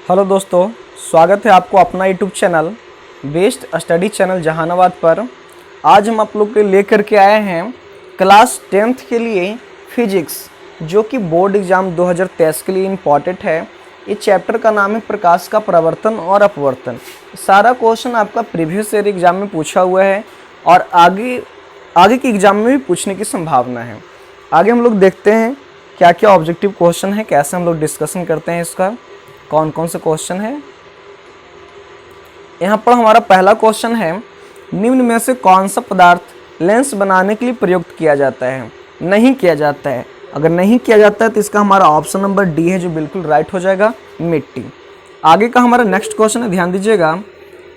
Hello दोस्तों, स्वागत है आपको अपना YouTube channel best study channel Jehanabad पर। आज हम आप लोग के लेकर के आए हैं क्लास 10th के लिए फिजिक्स, जो कि बोर्ड एग्ज़ाम 2023 के लिए इम्पॉर्टेंट है। इस चैप्टर का नाम है प्रकाश का परावर्तन और अपवर्तन। सारा क्वेश्चन आपका प्रीवियस ईयर एग्जाम में पूछा हुआ है और आगे के एग्जाम में भी पूछने की संभावना है। आगे हम लोग देखते हैं क्या क्या ऑब्जेक्टिव क्वेश्चन है, कैसे हम लोग डिस्कशन करते हैं इसका, कौन कौन से क्वेश्चन है। यहाँ पर हमारा पहला क्वेश्चन है, निम्न में से कौन सा पदार्थ लेंस बनाने के लिए प्रयुक्त किया जाता है? नहीं किया जाता है। अगर नहीं किया जाता है तो इसका हमारा ऑप्शन नंबर डी है, जो बिल्कुल राइट हो जाएगा, मिट्टी। आगे का हमारा नेक्स्ट क्वेश्चन है, ध्यान दीजिएगा।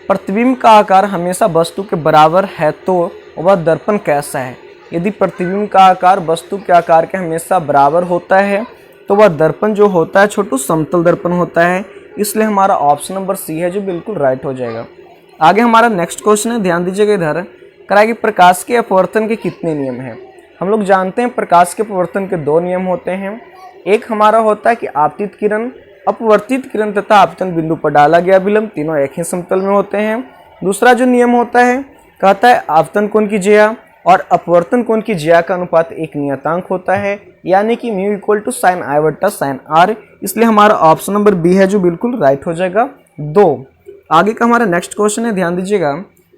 प्रतिबिंब का आकार हमेशा वस्तु के बराबर है तो वह दर्पण कैसा है? यदि प्रतिबिंब का आकार वस्तु के आकार के हमेशा बराबर होता है तो वह दर्पण जो होता है छोटू समतल दर्पण होता है। इसलिए हमारा ऑप्शन नंबर सी है, जो बिल्कुल राइट हो जाएगा। आगे हमारा नेक्स्ट क्वेश्चन है, ध्यान दीजिएगा इधर। कराए कि प्रकाश के अपवर्तन के कितने नियम हैं? हम लोग जानते हैं प्रकाश के अपवर्तन के दो नियम होते हैं। एक हमारा होता है कि आपतित किरण, अपवर्तित किरण तथा आपतन बिंदु पर डाला गया विलंब तीनों एक ही समतल में होते हैं। दूसरा जो नियम होता है, कहता है आपतन कोण की ज्या और अपवर्तन कोण की ज्या का अनुपात एक नियतांक होता है, यानी कि म्यू इक्वल टू साइन आई बट्टा साइन आर। इसलिए हमारा ऑप्शन नंबर बी है, जो बिल्कुल राइट हो जाएगा 2। आगे का हमारा नेक्स्ट क्वेश्चन है, ध्यान दीजिएगा।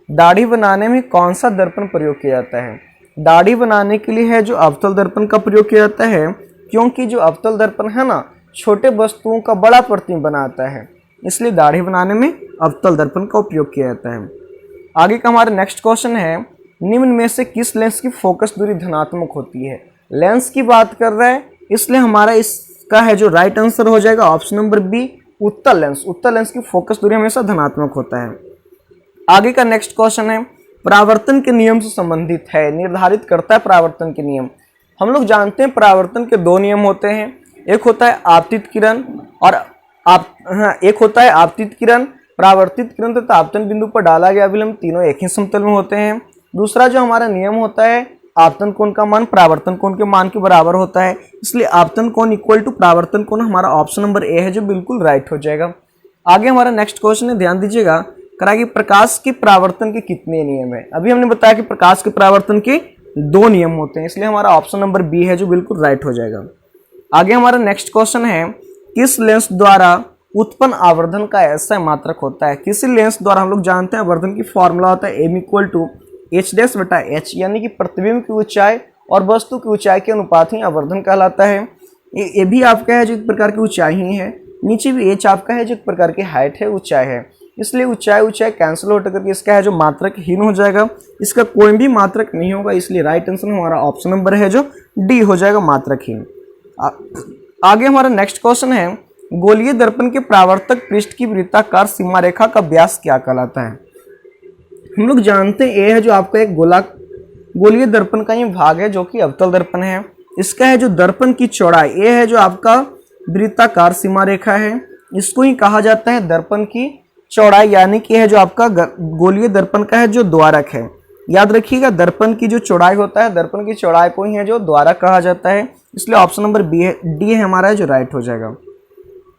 दाढ़ी बनाने में कौन सा दर्पण प्रयोग किया जाता है? दाढ़ी बनाने के लिए है जो अवतल दर्पण का प्रयोग किया जाता है, क्योंकि जो अवतल दर्पण है ना, छोटे वस्तुओं का बड़ा प्रतिबिंब बनाता है। इसलिए दाढ़ी बनाने में अवतल दर्पण का उपयोग किया जाता है। आगे का हमारा नेक्स्ट क्वेश्चन है, निम्न में से किस लेंस की फोकस दूरी धनात्मक होती है? लेंस की बात कर रहा है, इसलिए हमारा इसका है जो राइट आंसर हो जाएगा ऑप्शन नंबर बी, उत्तल लेंस। उत्तल लेंस की फोकस दूरी हमेशा धनात्मक होता है। आगे का नेक्स्ट क्वेश्चन है, परावर्तन के नियम से संबंधित है, निर्धारित करता है परावर्तन के नियम। हम लोग जानते हैं परावर्तन के दो नियम होते हैं। एक होता है आपतित किरण और एक होता है आपतित किरण, परावर्तित किरण तथा आपतन बिंदु पर डाला गया विलंब तीनों एक ही समतल में होते हैं। दूसरा जो हमारा नियम होता है, आपतन कोण का मान परावर्तन कोण के मान के बराबर होता है। इसलिए आपतन कोण इक्वल टू परावर्तन कोण हमारा ऑप्शन नंबर ए है, जो बिल्कुल राइट हो जाएगा। आगे हमारा नेक्स्ट क्वेश्चन है, ध्यान दीजिएगा। कराए कि प्रकाश के परावर्तन के कितने नियम है? अभी हमने बताया कि प्रकाश के परावर्तन के दो नियम होते हैं, इसलिए हमारा ऑप्शन नंबर बी है, जो बिल्कुल राइट हो जाएगा। आगे हमारा नेक्स्ट क्वेश्चन है, किस लेंस द्वारा उत्पन्न आवर्धन का ऐसा मात्रक होता है? किसी लेंस द्वारा, हम लोग जानते हैं आवर्धन की फॉर्मूला होता है M equal to H dash बटा एच, यानी कि प्रतिबिंब की ऊंचाई और वस्तु की ऊंचाई के अनुपात ही आवर्धन कहलाता है। ये भी आपका है जो एक प्रकार की ऊंचाई ही है, नीचे भी एच आपका है जो एक प्रकार की हाइट है, ऊंचाई है। इसलिए ऊंचाई कैंसिल हो करके इसका है जो मात्रक हीन हो जाएगा, इसका कोई भी मात्रक नहीं होगा। इसलिए राइट आंसर हमारा ऑप्शन नंबर है, जो डी हो जाएगा, मात्रकहीन। आगे हमारा नेक्स्ट क्वेश्चन है, गोलीय दर्पण के परावर्तक पृष्ठ की वृत्ताकार सीमा रेखा का व्यास क्या कहलाता है? हम लोग जानते हैं ए है जो आपका एक गोलीय दर्पण का ये भाग है, जो कि अवतल दर्पण है। इसका है जो दर्पण की चौड़ाई, ए है जो आपका वृत्ताकार सीमा रेखा है, इसको ही कहा जाता है दर्पण की चौड़ाई, यानी कि है जो आपका गोलीय दर्पण का है जो द्वारक है। याद रखिएगा, दर्पण की जो चौड़ाई होता है, दर्पण की चौड़ाई को ही है जो द्वारक कहा जाता है। इसलिए ऑप्शन नंबर बी है, डी है हमारा, जो राइट हो जाएगा।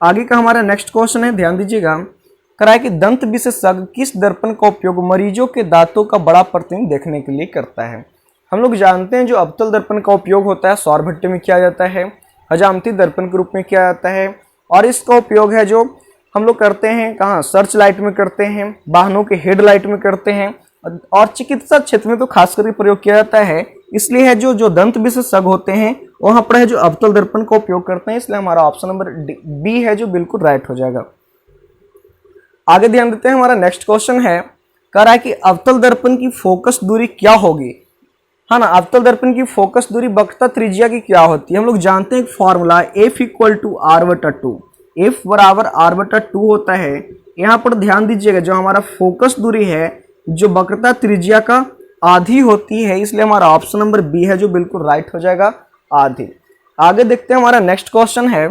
आगे का हमारा नेक्स्ट क्वेश्चन है, ध्यान दीजिएगा। कराए कि दंत विशेषज्ञ किस दर्पण का उपयोग मरीजों के दांतों का बड़ा प्रतिबिंब देखने के लिए करता है? हम लोग जानते हैं जो अवतल दर्पण का उपयोग होता है सौरभट्टे में किया जाता है, हजामती दर्पण के रूप में किया जाता है, और इसका उपयोग है जो हम लोग करते हैं कहाँ, सर्च लाइट में करते हैं, वाहनों के हेडलाइट में करते हैं, और चिकित्सा क्षेत्र में तो खास करके प्रयोग किया जाता है। इसलिए है जो दंत विशेषज्ञ होते हैं वहां पर है जो अवतल दर्पण का उपयोग करते हैं। इसलिए हमारा ऑप्शन नंबर बी है, जो बिल्कुल राइट हो जाएगा। आगे ध्यान देते हैं, हमारा नेक्स्ट क्वेश्चन है, कह रहा है कि अवतल दर्पण की फोकस दूरी क्या होगी? हाँ ना, अवतल दर्पण की फोकस दूरी वक्रता त्रिज्या की क्या होती है? हम लोग जानते हैं एक formula F equal to R बटा टू, एफ बराबर आर बटा टू होता है। यहाँ पर ध्यान दीजिएगा, जो हमारा फोकस दूरी है जो वक्रता त्रिज्या का आधी होती है, इसलिए हमारा ऑप्शन नंबर बी है, जो बिल्कुल राइट हो जाएगा, आधी। आगे देखते हैं, हमारा नेक्स्ट क्वेश्चन है,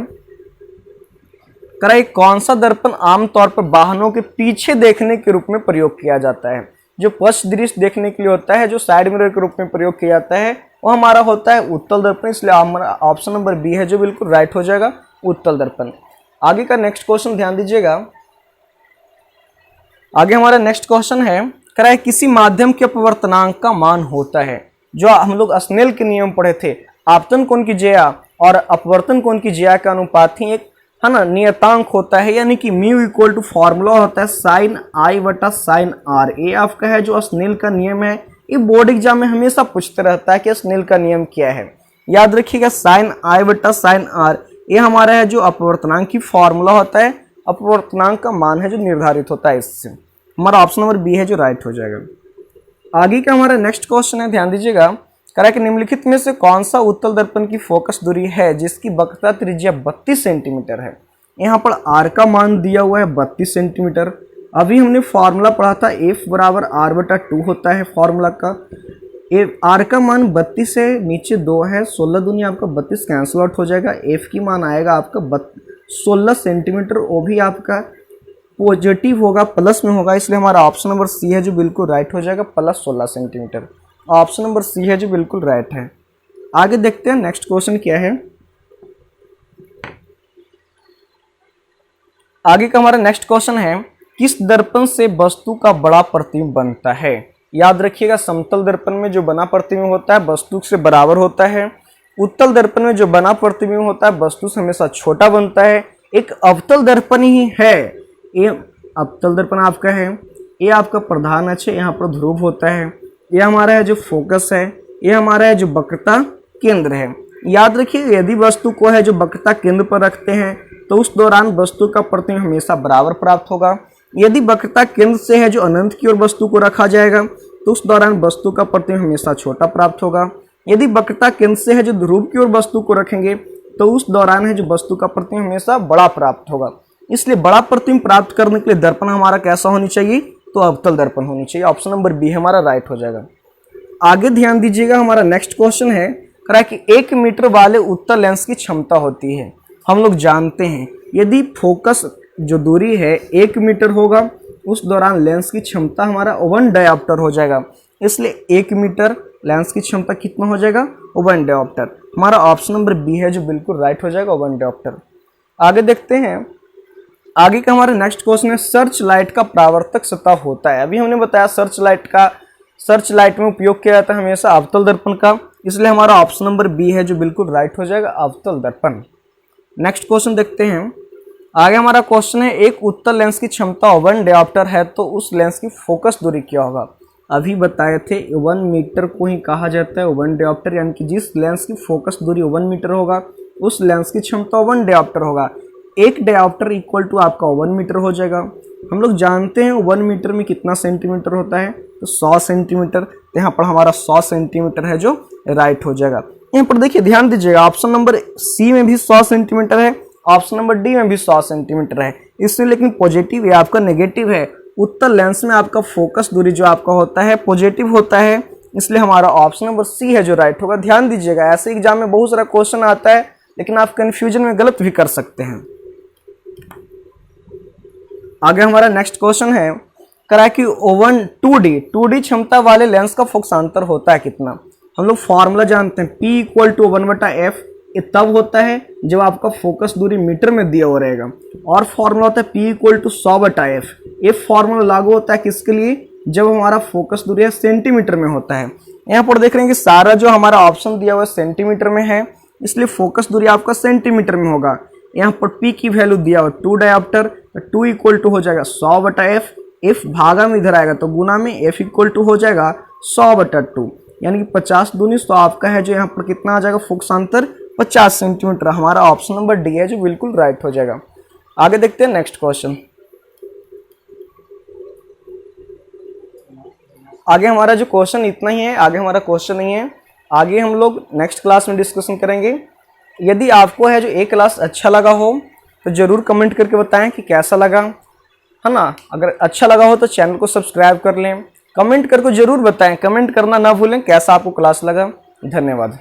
कराए कौन सा दर्पण आमतौर पर वाहनों के पीछे देखने के रूप में प्रयोग किया जाता है? जो पश्च दृश्य देखने के लिए होता है, जो साइड मिरर के रूप में प्रयोग किया जाता है, वो हमारा होता है उत्तल दर्पण। इसलिए हमारा ऑप्शन नंबर बी है, जो बिल्कुल राइट हो जाएगा, उत्तल दर्पण। आगे का नेक्स्ट क्वेश्चन ध्यान दीजिएगा। आगे हमारा नेक्स्ट क्वेश्चन है, कह रहा है किसी माध्यम के अपवर्तनांक का मान होता है, जो हम लोग स्नेल के नियम पढ़े थे, आपतन कोण की ज्या और अपवर्तन कोण की ज्या का अनुपात ही एक है ना नियतांक होता है, यानी कि म्यू इक्वल टू फॉर्मूला होता है साइन आई बटा साइन आर। ये आपका है जो स्नेल का नियम है, ये बोर्ड एग्जाम में हमेशा पूछते रहता है कि स्नेल का नियम क्या है। याद रखिएगा साइन आई बटा साइन आर, ये हमारा है जो अपवर्तनांक की फॉर्मूला होता है, अपवर्तनांक का मान है जो निर्धारित होता है इससे। हमारा ऑप्शन नंबर बी है जो राइट हो जाएगा। आगे का हमारा नेक्स्ट क्वेश्चन है, ध्यान दीजिएगा। कह रहा है कि निम्नलिखित में से कौन सा उत्तल दर्पण की फोकस दूरी है जिसकी वक्रता त्रिज्या 32 सेंटीमीटर है। यहाँ पर आर का मान दिया हुआ है 32 सेंटीमीटर। अभी हमने फॉर्मूला पढ़ा था एफ बराबर आर बटा 2 होता है फॉर्मूला का। आर का मान 32 से नीचे 2 है, 16 दूनी आपका 32 कैंसिल आउट हो जाएगा। एफ की मान आएगा आपका 16 सेंटीमीटर, वो भी आपका पॉजिटिव होगा, प्लस में होगा, इसलिए हमारा ऑप्शन नंबर सी है जो बिल्कुल राइट हो जाएगा, plus 16 centimetre. Option number C है जो बिल्कुल राइट है। आगे देखते हैं नेक्स्ट क्वेश्चन क्या है। आगे का हमारा नेक्स्ट क्वेश्चन है, किस दर्पण से वस्तु का बड़ा प्रतिबिंब बनता है। याद रखिएगा समतल दर्पण में जो बना प्रतिबिंब होता है वस्तु से बराबर होता है, उत्तल दर्पण में जो बना प्रतिबिंब होता है वस्तु से हमेशा छोटा बनता है। एक अवतल दर्पण ही है, ये अवतल दर्पण आपका है, ये आपका प्रधान अक्ष, यहाँ पर ध्रुव होता है, ये हमारा है जो फोकस है, ये हमारा है जो वक्रता केंद्र है। याद रखिए यदि वस्तु को है जो वक्रता केंद्र पर रखते हैं तो उस दौरान वस्तु का प्रतिबिंब हमेशा बराबर प्राप्त होगा। यदि वक्रता केंद्र से है जो अनंत की ओर वस्तु को रखा जाएगा तो उस दौरान वस्तु का प्रतिबिंब हमेशा छोटा प्राप्त होगा। यदि वक्रता केंद्र से है जो ध्रुव की ओर वस्तु को रखेंगे तो उस दौरान है जो वस्तु का प्रतिबिंब हमेशा बड़ा प्राप्त होगा। इसलिए बड़ा प्रतिबिंब प्राप्त करने के लिए दर्पण हमारा कैसा होनी चाहिए, तो अवतल दर्पण होनी चाहिए। ऑप्शन नंबर बी हमारा राइट हो जाएगा। आगे ध्यान दीजिएगा, हमारा नेक्स्ट क्वेश्चन है, कह रहा है कि 1 मीटर वाले उत्तल लेंस की क्षमता होती है। हम लोग जानते हैं यदि फोकस जो दूरी है 1 मीटर होगा उस दौरान लेंस की क्षमता हमारा 1 डायोप्टर हो जाएगा। इसलिए 1 मीटर लेंस की क्षमता कितना हो जाएगा, 1 डायोप्टर। हमारा ऑप्शन नंबर बी है जो बिल्कुल राइट हो जाएगा, 1 डायोप्टर। आगे देखते हैं, आगे का हमारा नेक्स्ट क्वेश्चन है, सर्च लाइट का परावर्तक सतह होता है। अभी हमने बताया सर्च लाइट में उपयोग किया जाता है हमेशा अवतल दर्पण का, इसलिए हमारा ऑप्शन नंबर बी है जो बिल्कुल राइट हो जाएगा, अवतल दर्पण। नेक्स्ट क्वेश्चन देखते हैं। आगे हमारा क्वेश्चन है, एक उत्तल लेंस की क्षमता 1 डायोप्टर है तो उस लेंस की फोकस दूरी क्या होगा। अभी बताए थे 1 मीटर को ही कहा जाता है 1 डायोप्टर, यानी कि जिस लेंस की फोकस दूरी 1 मीटर होगा उस लेंस की क्षमता 1 डायोप्टर होगा। 1 डायोप्टर इक्वल टू आपका 1 मीटर हो जाएगा। हम लोग जानते हैं 1 मीटर में कितना सेंटीमीटर होता है, तो 100 सेंटीमीटर। तो यहाँ पर हमारा 100 सेंटीमीटर है जो राइट हो जाएगा। यहाँ पर देखिए ध्यान दीजिएगा, ऑप्शन नंबर सी में भी 100 सेंटीमीटर है, ऑप्शन नंबर डी में भी 100 सेंटीमीटर है। इसमें लेकिन पॉजिटिव है, आपका नेगेटिव है। उत्तल लेंस में आपका फोकस दूरी जो आपका होता है पॉजिटिव होता है, इसलिए हमारा ऑप्शन नंबर सी है जो राइट होगा। ध्यान दीजिएगा, ऐसे एग्जाम में बहुत सारा क्वेश्चन आता है लेकिन आप कंफ्यूजन में गलत भी कर सकते हैं। आगे हमारा नेक्स्ट क्वेश्चन है, करा कि 2D क्षमता वाले लेंस का फोकसांतर होता है कितना। हम लोग फॉर्मूला जानते हैं, P इक्वल टू 1/f। ये तब होता है जब आपका फोकस दूरी मीटर में दिया हुआ रहेगा, और फॉर्मूला होता है P इक्वल टू 100/f। ये फॉर्मूला लागू होता है किसके लिए, जब हमारा फोकस दूरी है सेंटीमीटर में होता है। यहाँ पर देख रहे हैं कि सारा जो हमारा ऑप्शन दिया हुआ है सेंटीमीटर में है, इसलिए फोकस दूरी आपका सेंटीमीटर में होगा। यहाँ पर P की वैल्यू दिया हुआ 2 डायोप्टर, 2 इक्वल टू हो जाएगा 100/f। f भागा में इधर आएगा तो गुना में f इक्वल टू हो जाएगा 100/2, यानी कि 50 दूनी 100 आपका है जो यहाँ पर कितना आ जाएगा फोकसांतर 50 सेंटीमीटर। हमारा ऑप्शन नंबर डी है जो बिल्कुल राइट हो जाएगा। आगे देखते हैं नेक्स्ट क्वेश्चन। आगे हमारा जो क्वेश्चन इतना ही है, आगे हमारा क्वेश्चन नहीं है, आगे हम लोग नेक्स्ट क्लास में डिस्कशन करेंगे। यदि आपको है जो ये क्लास अच्छा लगा हो तो जरूर कमेंट करके बताएं कि कैसा लगा, है ना। अगर अच्छा लगा हो तो चैनल को सब्सक्राइब कर लें, कमेंट करके जरूर बताएं, कमेंट करना ना भूलें कैसा आपको क्लास लगा। धन्यवाद।